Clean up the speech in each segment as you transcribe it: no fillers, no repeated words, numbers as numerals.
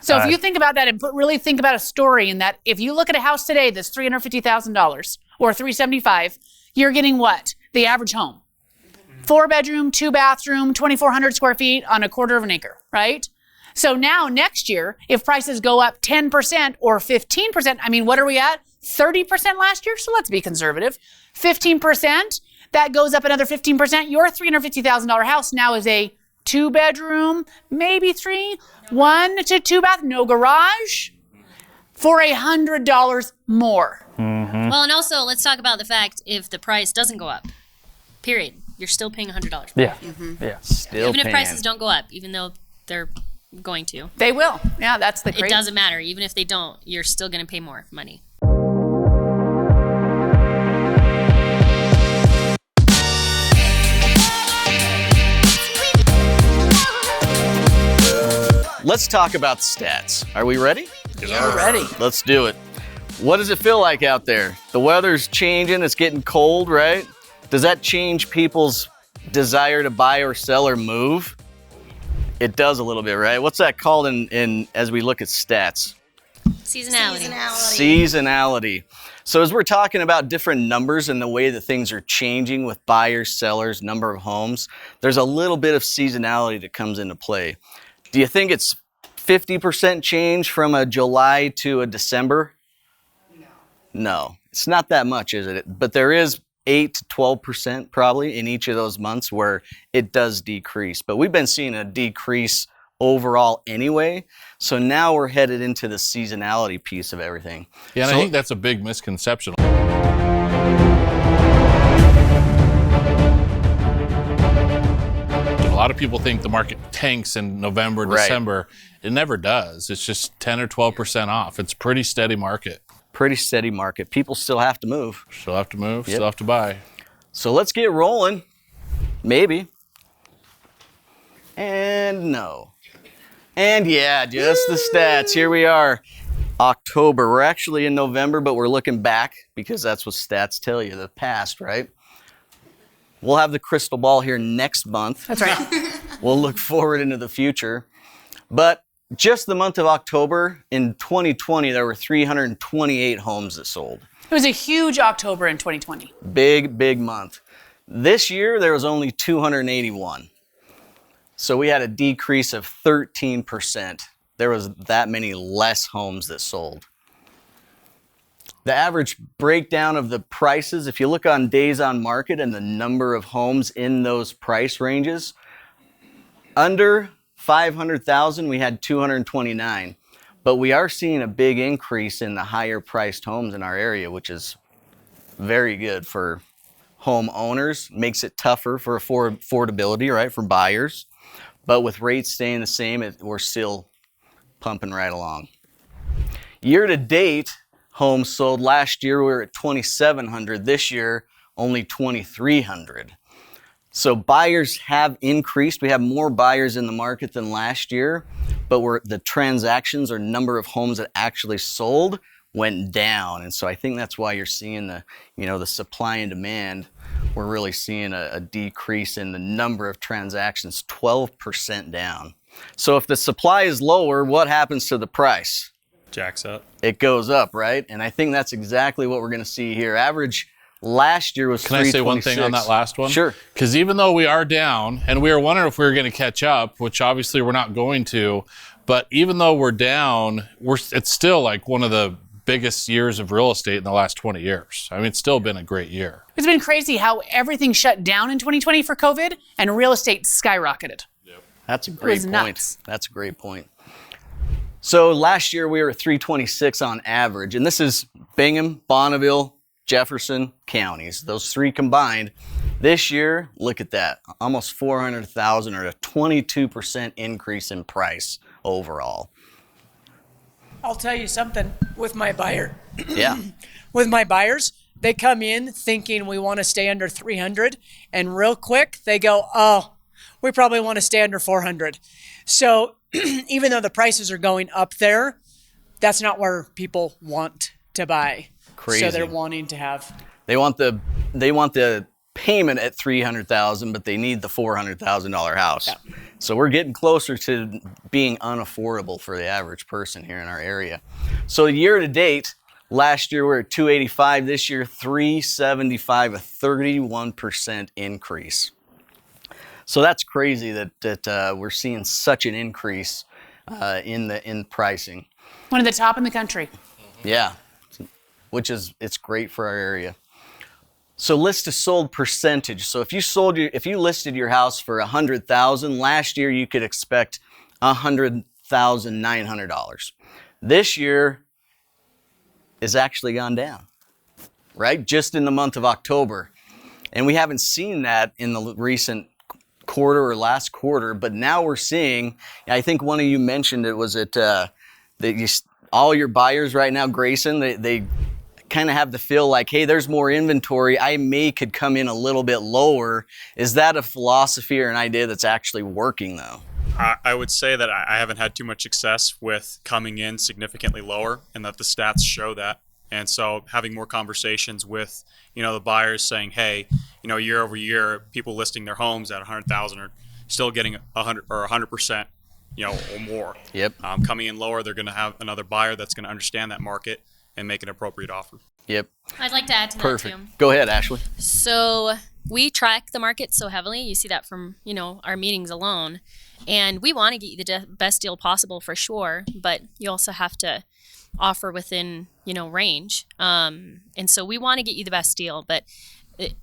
So if you think about that and really think about a story in that, if you look at a house today that's $350,000 or $375,000, you're getting what? The average home. 4-bedroom, 2-bathroom, 2,400 square feet on a quarter of an acre, right? So now next year, if prices go up 10% or 15%, I mean, what are we at? 30% last year? So let's be conservative. 15%, that goes up another 15%. Your $350,000 house now is a 2-bedroom, maybe 3, 1 to 2 bath, no garage, for $100 more. Mm-hmm. Well, and also let's talk about the fact if the price doesn't go up, period, you're still paying $100. Yeah, mm-hmm. Yeah, still even if prices don't go up, even though they're going to. They will. Yeah, that's the crazy. It doesn't matter. Even if they don't, you're still going to pay more money. Let's talk about stats. Are we ready? We're ready. Let's do it. What does it feel like out there? The weather's changing. It's getting cold, right? Does that change people's desire to buy or sell or move? It does a little bit, right? What's that called in as we look at stats? Seasonality. So as we're talking about different numbers and the way that things are changing with buyers, sellers, number of homes, there's a little bit of seasonality that comes into play. Do you think it's 50% change from a July to a December? No, it's not that much, is it? But there is 8 to 12% probably in each of those months where it does decrease. But we've been seeing a decrease overall anyway. So now we're headed into the seasonality piece of everything. Yeah, and I think that's a big misconception. A lot of people think the market tanks in November, December. It never does. It's just 10 or 12% off. It's a pretty steady market. Pretty steady market. People still have to move. Still have to move, still have to buy. So let's get rolling. Maybe. And no. And yeah, just the stats. Here we are. October. We're actually in November, but we're looking back because that's what stats tell you, the past, right? We'll have the crystal ball here next month. That's right. We'll look forward into the future. But just the month of October in 2020, there were 328 homes that sold. It was a huge October in 2020. Big month. This year, there was only 281. So we had a decrease of 13%. There was that many less homes that sold. The average breakdown of the prices, if you look on days on market and the number of homes in those price ranges, under 500,000, we had 229. But we are seeing a big increase in the higher priced homes in our area, which is very good for homeowners. Makes it tougher for affordability, right, for buyers. But with rates staying the same, we're still pumping right along. Year to date, homes sold last year, we were at 2,700. This year, only 2,300. So buyers have increased. We have more buyers in the market than last year, but the transactions or number of homes that actually sold went down. And so I think that's why you're seeing the supply and demand. We're really seeing a decrease in the number of transactions, 12% down. So if the supply is lower, what happens to the price? Jacks up. It goes up, right? And I think that's exactly what we're going to see here. Average last year was 326. Can I say one thing on that last one? Sure. Because even though we are down, and we were wondering if we were going to catch up, which obviously we're not going to, but even though we're down, it's still like one of the biggest years of real estate in the last 20 years. I mean, it's still been a great year. It's been crazy how everything shut down in 2020 for COVID and real estate skyrocketed. Yep. That's a great point. Nuts. That's a great point. So last year we were at 326 on average, and this is Bingham, Bonneville, Jefferson counties, those three combined. This year, look at that, almost 400,000 or a 22% increase in price overall. I'll tell you something with my buyer. Yeah. With my buyers, they come in thinking we want to stay under 300, and real quick they go, oh, we probably want to stay under 400. So even though the prices are going up there, that's not where people want to buy. Crazy. So they're wanting to have. They want the payment at $300,000, but they need the $400,000 house. Yeah. So we're getting closer to being unaffordable for the average person here in our area. So year to date, last year we were at 285, this year 375, a 31% increase. So that's crazy that we're seeing such an increase in pricing. One of the top in the country. Yeah, which is, it's great for our area. So list to sold percentage. So if you listed your house for $100,000 last year, you could expect $100,900. This year is actually gone down, right? Just in the month of October, and we haven't seen that in the recent quarter or last quarter. But now we're seeing. I think one of you mentioned it was all your buyers right now, Grayson. They kind of have the feel like, hey, there's more inventory. Could come in a little bit lower. Is that a philosophy or an idea that's actually working though? I would say that I haven't had too much success with coming in significantly lower, and that the stats show that. And so having more conversations with, the buyers saying, hey, year over year, people listing their homes at 100,000 are still getting 100 or 100%, or more. Yep. Coming in lower, they're going to have another buyer that's going to understand that market and make an appropriate offer. Yep. I'd like to add to Perfect. that too. Go ahead, Ashley. So we track the market so heavily. You see that from, our meetings alone. And we want to get you the best deal possible for sure, but you also have to offer within, range. And so we want to get you the best deal, but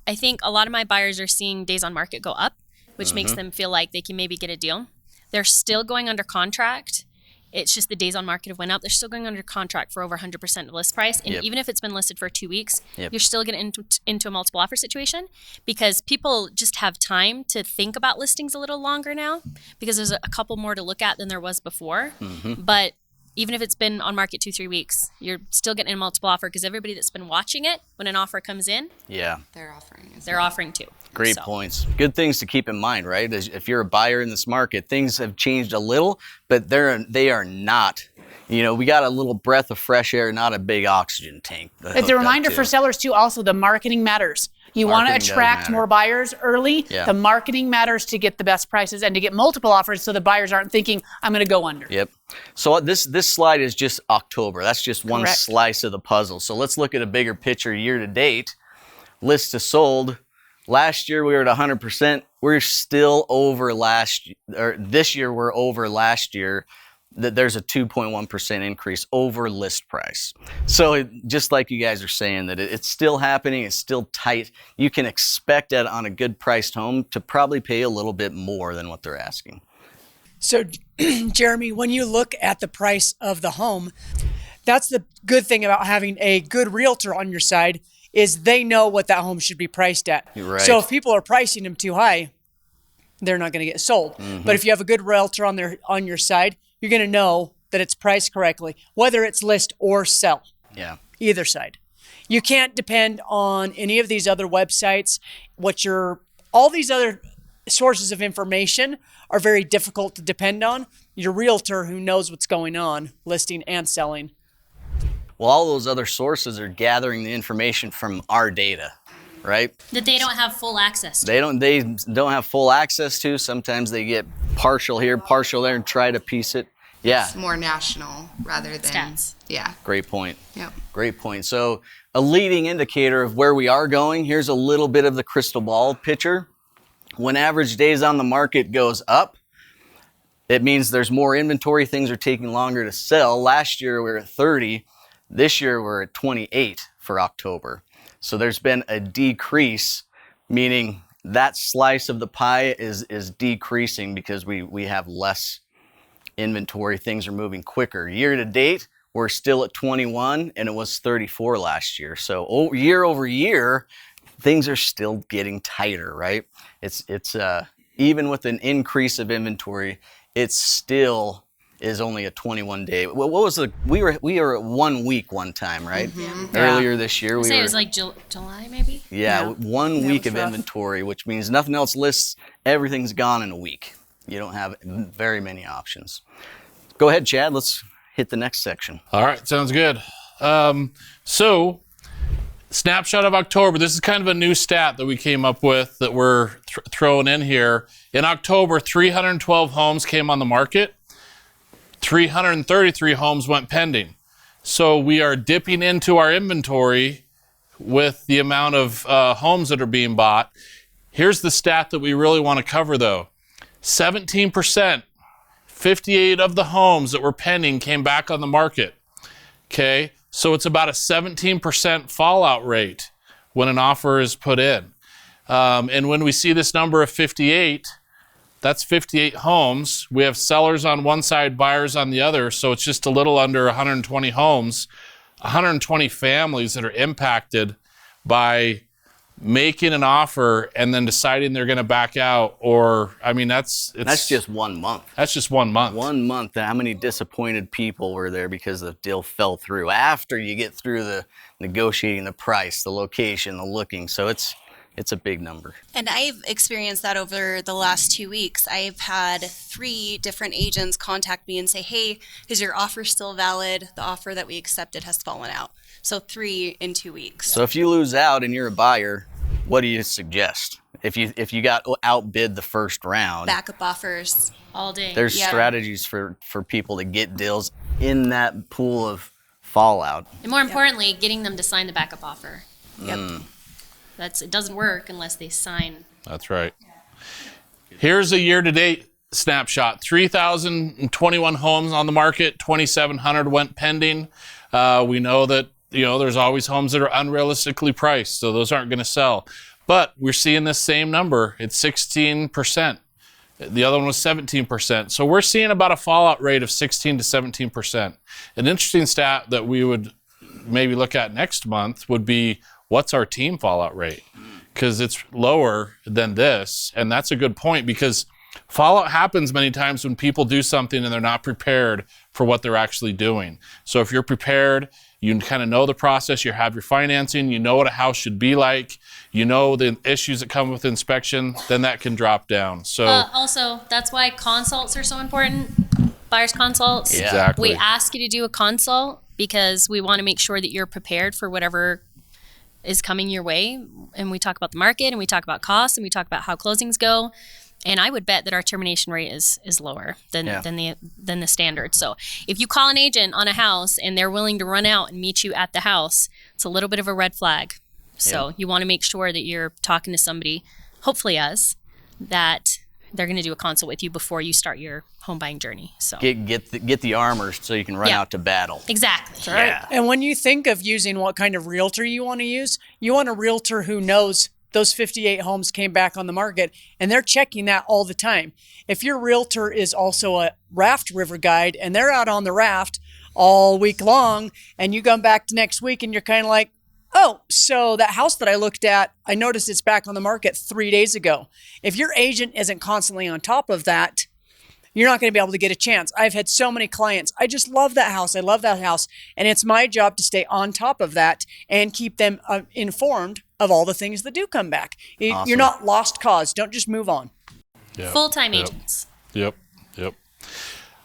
I think a lot of my buyers are seeing days on market go up, which makes them feel like they can maybe get a deal. They're still going under contract. It's just the days on market have went up. They're still going under contract for over 100% of list price. And even if it's been listed for 2 weeks, you're still getting into a multiple offer situation, because people just have time to think about listings a little longer now, because there's a couple more to look at than there was before. But even if it's been on market 2-3 weeks, you're still getting a multiple offer, because everybody that's been watching it, when an offer comes in, they're offering. They're offering too. Great points. Good things to keep in mind, right? If you're a buyer in this market, things have changed a little, but they are not. We got a little breath of fresh air, not a big oxygen tank. It's a reminder for sellers too. Also, the marketing matters. You want to attract more buyers early. Yeah. The marketing matters to get the best prices and to get multiple offers, so the buyers aren't thinking, I'm going to go under. Yep. So this slide is just October. That's just one Correct. slice of the puzzle. So let's look at a bigger picture year to date. List to sold. Last year we were at 100%. We're still over this year we're over last year. There's a 2.1% increase over list price. So just like you guys are saying, that it's still happening, it's still tight. You can expect that on a good priced home to probably pay a little bit more than what they're asking. So, Jeremy, when you look at the price of the home, that's the good thing about having a good realtor on your side, is they know what that home should be priced at. Right. So if people are pricing them too high, they're not going to get sold. But if you have a good realtor on your side, you're going to know that it's priced correctly, whether it's list or sell. Yeah. Either side. You can't depend on any of these other websites. All these other sources of information are very difficult to depend on. Your realtor who knows what's going on, listing and selling. Well, all those other sources are gathering the information from our data, right? That they don't have full access to. They don't have full access to. Sometimes they get partial here, partial there, and try to piece it. Yeah. It's more national rather than Stats. Yeah. Great point. Yep. Great point. So a leading indicator of where we are going, here's a little bit of the crystal ball picture. When average days on the market goes up, it means there's more inventory. Things are taking longer to sell. Last year we were at 30. This year we're at 28 for October. So there's been a decrease, meaning that slice of the pie is decreasing because we have less inventory. Things are moving quicker. Year to date, we're still at 21, and it was 34 last year. So year over year, things are still getting tighter, right? It's even with an increase of inventory, it still is only a 21 day. What was we were at 1 week one time, right? Earlier this year, It was like July maybe? Yeah, 1 week was of rough. inventory, which means nothing else lists. Everything's gone in a week. You don't have very many options. Go ahead, Chad. Let's hit the next section. All right, sounds good. So Snapshot of October. This is kind of a new stat that we came up with that we're throwing in here. In October, 312 homes came on the market. 333 homes went pending. So we are dipping into our inventory with the amount of homes that are being bought. Here's the stat that we really want to cover, though. 17%, 58 of the homes that were pending came back on the market. Okay, so it's about a 17% fallout rate when an offer is put in. And when we see this number of 58, that's 58 homes. We have sellers on one side, buyers on the other, so it's just a little under 120 homes, 120 families that are impacted by making an offer and then deciding they're going to back out. Or, I mean, that's just 1 month. That's just 1 month. 1 month. How many disappointed people were there because the deal fell through after you get through the negotiating the price, the location, the looking. So it's a big number. And I've experienced that over the last 2 weeks. I've had 3 different agents contact me and say, hey, is your offer still valid? The offer that we accepted has fallen out. So 3 in 2 weeks. So if you lose out and you're a buyer, what do you suggest? If you got outbid the first round, Backup offers. All day. there's Yeah. strategies for people to get deals in that pool of fallout. And more importantly, getting them to sign the backup offer. Yep. It doesn't work unless they sign. That's right. Here's a year-to-date snapshot. 3,021 homes on the market, 2,700 went pending. We know that, there's always homes that are unrealistically priced, so those aren't going to sell. But we're seeing this same number. It's 16%. The other one was 17%. So we're seeing about a fallout rate of 16 to 17%. An interesting stat that we would maybe look at next month would be, what's our team fallout rate? Because it's lower than this. And that's a good point, because fallout happens many times when people do something and they're not prepared for what they're actually doing. So if you're prepared, you kind of know the process, you have your financing, you know what a house should be like, you know the issues that come with inspection, then that can drop down. So Also, that's why consults are so important. Buyer's consults. Yeah. Exactly. We ask you to do a consult because we want to make sure that you're prepared for whatever is coming your way. And we talk about the market, and we talk about costs, and we talk about how closings go. And I would bet that our termination rate is lower than the standard. So if you call an agent on a house and they're willing to run out and meet you at the house, it's a little bit of a red flag. So you want to make sure that you're talking to somebody, hopefully us, that they're going to do a consult with you before you start your home buying journey. So Get the armor so you can run out to battle. exactly. Yeah. And when you think of using what kind of realtor you want to use, you want a realtor who knows those 58 homes came back on the market, and they're checking that all the time. If your realtor is also a raft river guide and they're out on the raft all week long, and you come back to next week and you're kind of like, oh, so that house that I looked at, I noticed it's back on the market 3 days ago. If your agent isn't constantly on top of that, you're not going to be able to get a chance. I've had so many clients. I just love that house. I love that house. And it's my job to stay on top of that and keep them informed of all the things that do come back. Awesome. You're not lost cause. Don't just move on. Yep. Full-time agents. Yep.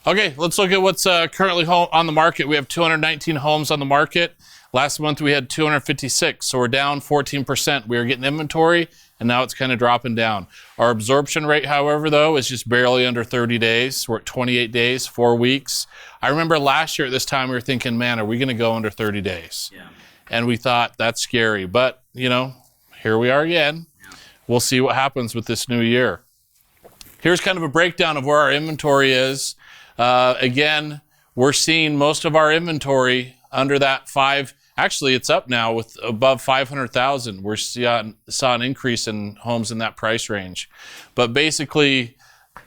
Okay, let's look at what's currently on the market. We have 219 homes on the market. Last month we had 256, so we're down 14%. We were getting inventory, and now it's kind of dropping down. Our absorption rate, however, though, is just barely under 30 days. We're at 28 days, 4 weeks. I remember last year at this time we were thinking, man, are we going to go under 30 days? Yeah. And we thought, that's scary. But, here we are again. We'll see what happens with this new year. Here's kind of a breakdown of where our inventory is. Again, we're seeing most of our inventory under that 5. Actually, it's up now with above 500,000. We saw an increase in homes in that price range. But basically,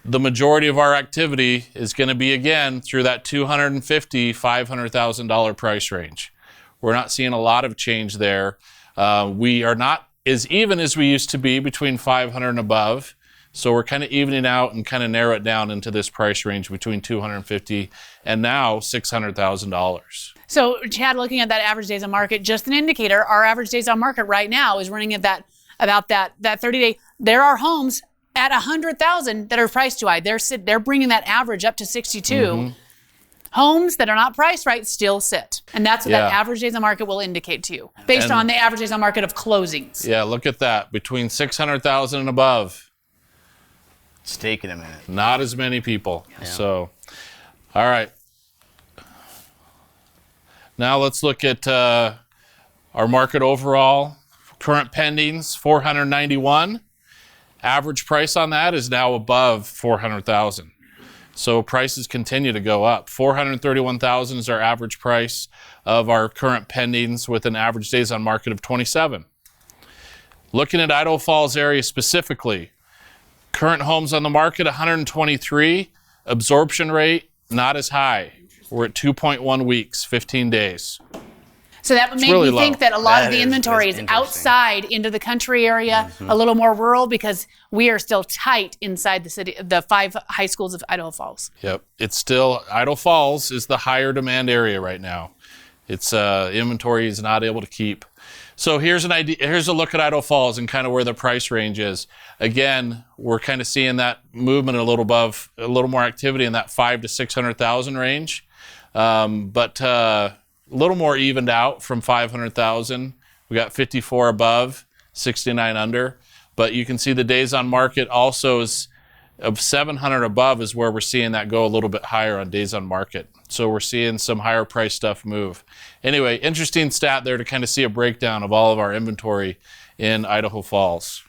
the majority of our activity is going to be, again, through that $250,000, $500,000 price range. We're not seeing a lot of change there. We are not as even as we used to be between 500 and above. So we're kind of evening out and kind of narrow it down into this price range between $250,000 and now $600,000. So, Chad, looking at that average days on market, just an indicator, our average days on market right now is running at about that 30-day. There are homes at 100,000 that are priced too high. They're bringing that average up to 62. Homes that are not priced right still sit. And that's what that average days on market will indicate to you, based on the average days on market of closings. Yeah, look at that. Between 600,000 and above. It's taking a minute. Not as many people. Yeah. So, all right. Now let's look at our market overall. Current pendings, 491. Average price on that is now above 400,000. So prices continue to go up. 431,000 is our average price of our current pendings with an average days on market of 27. Looking at Idaho Falls area specifically, current homes on the market, 123. Absorption rate, not as high. We're at 2.1 weeks, 15 days. So that would make me think that a lot of the inventory is outside into the country area, a little more rural, because we are still tight inside the city, the 5 high schools of Idaho Falls. Yep. It's still, Idaho Falls is the higher demand area right now. It's inventory is not able to keep. So here's an idea. Here's a look at Idaho Falls and kind of where the price range is. Again, we're kind of seeing that movement a little above, a little more activity in that 500,000 to 600,000 range. But a little more evened out from 500,000. We got 54 above, 69 under. But you can see the days on market also is of 700 above is where we're seeing that go a little bit higher on days on market. So we're seeing some higher price stuff move. Anyway, interesting stat there to kind of see a breakdown of all of our inventory in Idaho Falls.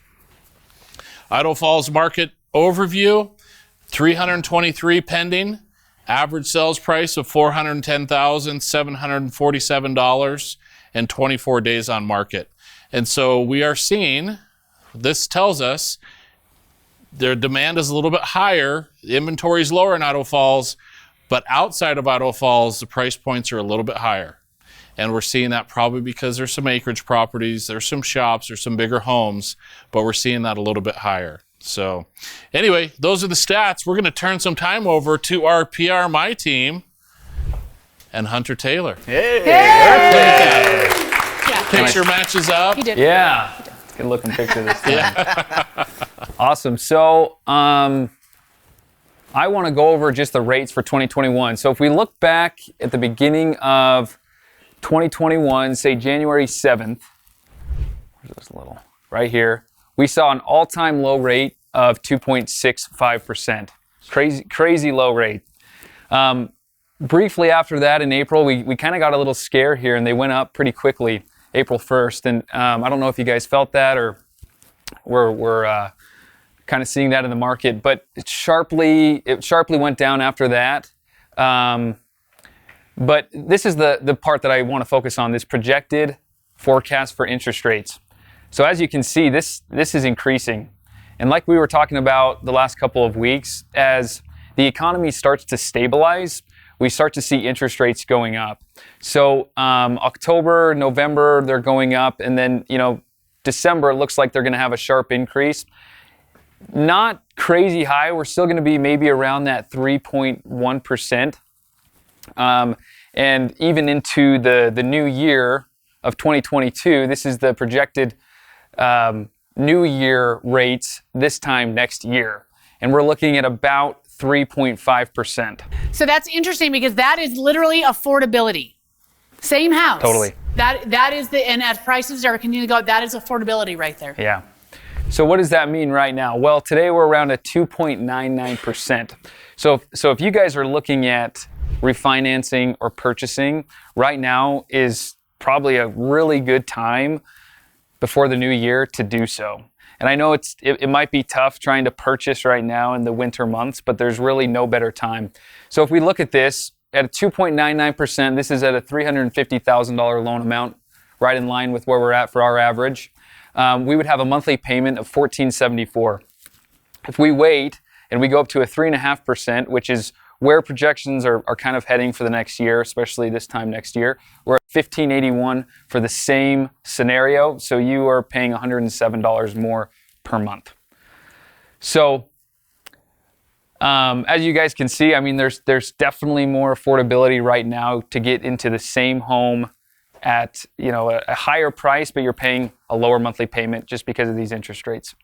Idaho Falls market overview, 323 pending. Average sales price of $410,747 and 24 days on market. And so we are seeing, this tells us their demand is a little bit higher, the inventory is lower in Idaho Falls, but outside of Idaho Falls, the price points are a little bit higher. And we're seeing that probably because there's some acreage properties, there's some shops, there's some bigger homes, but we're seeing that a little bit higher. So anyway, those are the stats. We're going to turn some time over to our PR My team and Hunter Taylor. Hey! Picture matches up. He did. Yeah. Good looking picture this time. Awesome. So I want to go over just the rates for 2021. So if we look back at the beginning of 2021, say January 7th, where's this little, right here, we saw an all-time low rate of 2.65%. Crazy low rate. Briefly after that in April, we kind of got a little scare here, and they went up pretty quickly April 1st. And I don't know if you guys felt that or we're kind of seeing that in the market, but it sharply went down after that. But this is the part that I want to focus on, this projected forecast for interest rates. So as you can see, this is increasing. And like we were talking about the last couple of weeks, as the economy starts to stabilize, we start to see interest rates going up. So October, November, they're going up. And then, December, it looks like they're going to have a sharp increase. Not crazy high. We're still going to be maybe around that 3.1%. And even into the new year of 2022, this is the projected new year rates this time next year. And we're looking at about 3.5%. So that's interesting because that is literally affordability. Same house. Totally. That is and as prices are continuing to go up, that is affordability right there. Yeah. So what does that mean right now? Well, today we're around a 2.99%. So if you guys are looking at refinancing or purchasing, right now is probably a really good time before the new year to do so. And I know it might be tough trying to purchase right now in the winter months, but there's really no better time. So if we look at this, at a 2.99%, this is at a $350,000 loan amount, right in line with where we're at for our average. We would have a monthly payment of $1,474. If we wait and we go up to a 3.5%, which is where projections are kind of heading for the next year, especially this time next year, we're at $1,581 for the same scenario. So you are paying $107 more per month. So as you guys can see, I mean, there's definitely more affordability right now to get into the same home at a higher price, but you're paying a lower monthly payment just because of these interest rates.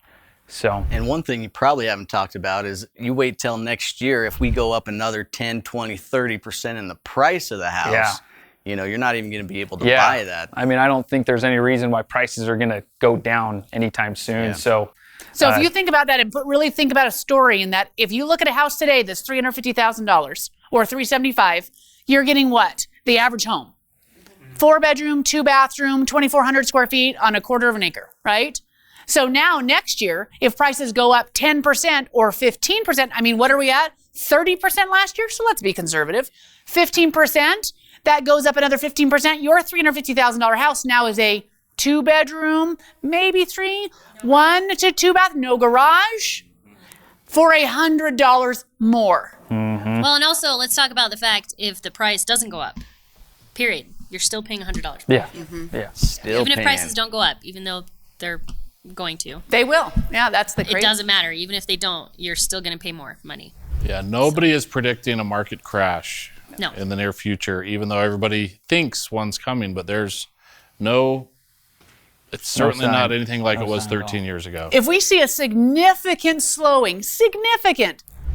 So, And one thing you probably haven't talked about is you wait till next year. If we go up another 10, 20, 30% in the price of the house, Yeah. you're not even going to be able to buy that. I mean, I don't think there's any reason why prices are going to go down anytime soon. Yeah. So if you think about that and really think about a story in that, if you look at a house today that's $350,000 or $375,000, you're getting what? The average home. 4-bedroom, 2-bathroom, 2,400 square feet on a quarter of an acre, right? So now next year, if prices go up 10% or 15%, I mean, what are we at? 30% last year? So let's be conservative. 15%, that goes up another 15%. Your $350,000 house now is a 2-bedroom, maybe 3, 1 to 2 bath, no garage, for $100 more. Well, and also let's talk about the fact if the price doesn't go up, period, you're still paying $100. yeah, yeah. Still Even if paying. prices don't go up, even though they're going to. They will. Yeah, that's the It crazy. doesn't matter. Even if they don't, you're still going to pay more money. Yeah, nobody is predicting a market crash No. in the near future, even though everybody thinks one's coming, but there's it's certainly sign. not anything like it was sign at all. 13 years ago. If we see a significant slowing,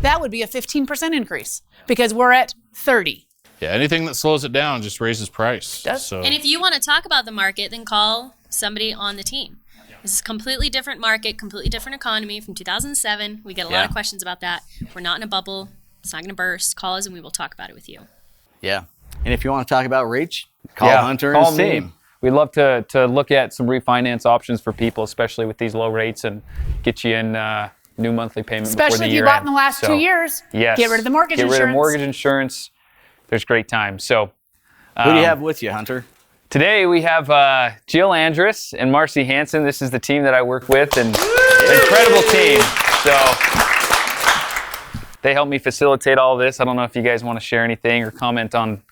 that would be a 15% increase because we're at 30. Yeah, anything that slows it down just raises price. Does. So And if you want to talk about the market, then call somebody on the team. This is a completely different market, completely different economy from 2007. We get a lot of questions about that. We're not in a bubble. It's not going to burst. Call us and we will talk about it with you. Yeah. And if you want to talk about rates, call Yeah, Hunter call and his me. team. We'd love to look at some refinance options for people, especially with these low rates, and get you in new monthly payment before Especially the if year you bought end. in the last 2 years. Yes. Get rid of the mortgage Get insurance. rid of mortgage insurance. There's great times. So Who do you have with you, Hunter? today we have Jill Andrus and Marcy Hansen. This is the team that I work with, and incredible team. So they help me facilitate all this. I don't know if you guys want to share anything or comment on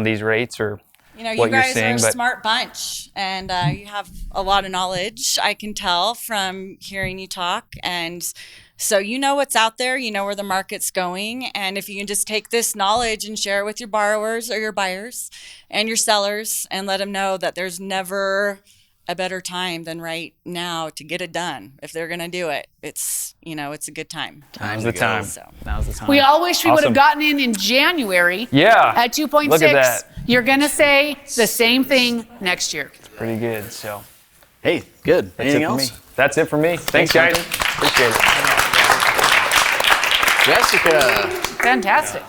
these rates or You what you're guys seeing, are a but- smart bunch, and you have a lot of knowledge. I can tell from hearing you talk, and so you know what's out there. You know where the market's going, and if you can just take this knowledge and share it with your borrowers or your buyers and your sellers, and let them know that there's never a better time than right now to get it done. If they're gonna do it, it's it's a good time. now's the time. Now's the time. We all wish we would have Awesome. gotten in January Yeah. at 2.6. Look at that. You're going to say the same thing next year. Pretty good. So Hey, good. that's Anything it for else? me. That's it for me. Thanks, guys. Appreciate it. Jessica. Fantastic.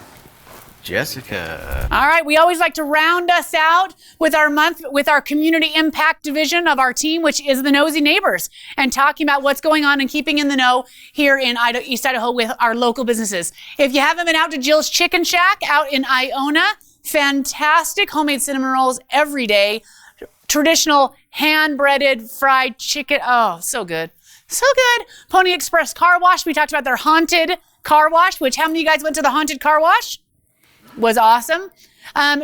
Jessica. All right, we always like to round us out with our community impact division of our team, which is the Nosy Neighbors, and talking about what's going on and keeping in the know here in East Idaho with our local businesses. If you haven't been out to Jill's Chicken Shack out in Iona, fantastic homemade cinnamon rolls every day, traditional hand-breaded fried chicken. Oh, so good. So good. Pony Express Car Wash. We talked about their haunted car wash, which how many of you guys went to the haunted car wash? Was awesome.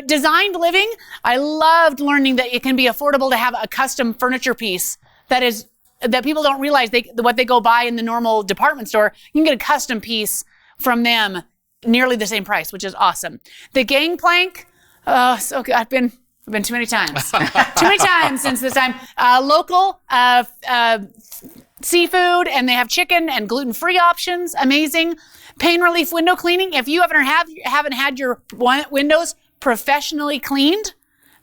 Designed living. I loved learning that it can be affordable to have a custom furniture piece that people don't realize what they go buy in the normal department store. You can get a custom piece from them nearly the same price, which is awesome. The Gangplank. Oh, so good. I've been too many times. Too many times since this time. Local seafood, and they have chicken and gluten-free options. Amazing. Pain relief window cleaning. If you haven't had your windows professionally cleaned,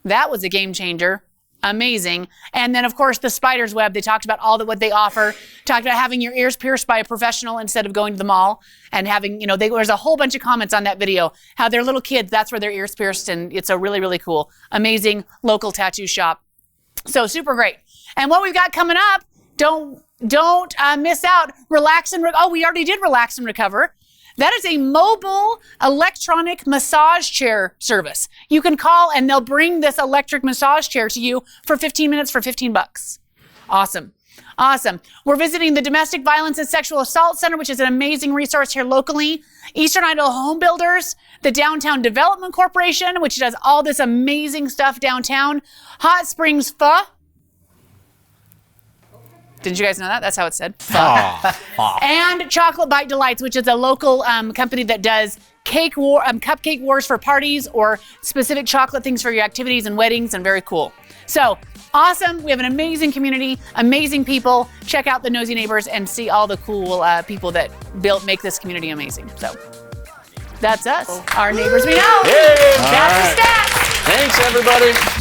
that was a game changer. Amazing. And then, of course, the Spider's Web. They talked about what they offer. Talked about having your ears pierced by a professional instead of going to the mall and having, there's a whole bunch of comments on that video, how their little kids, that's where their ears pierced. And it's a really, really cool, amazing local tattoo shop. So super great. And what we've got coming up, don't miss out. We already did Relax and Recover. That is a mobile electronic massage chair service. You can call and they'll bring this electric massage chair to you for 15 minutes for $15. Awesome. Awesome. We're visiting the Domestic Violence and Sexual Assault Center, which is an amazing resource here locally. Eastern Idaho Home Builders, the Downtown Development Corporation, which does all this amazing stuff downtown. Hot Springs Pho. Didn't you guys know that? That's how it's said. And Chocolate Bite Delights, which is a local company that does cupcake wars for parties or specific chocolate things for your activities and weddings, and very cool. So awesome. We have an amazing community, amazing people. Check out the Nosy Neighbors and see all the cool people that make this community amazing. So that's us, our neighbors we know. Yay! That's the stats. Thanks, everybody.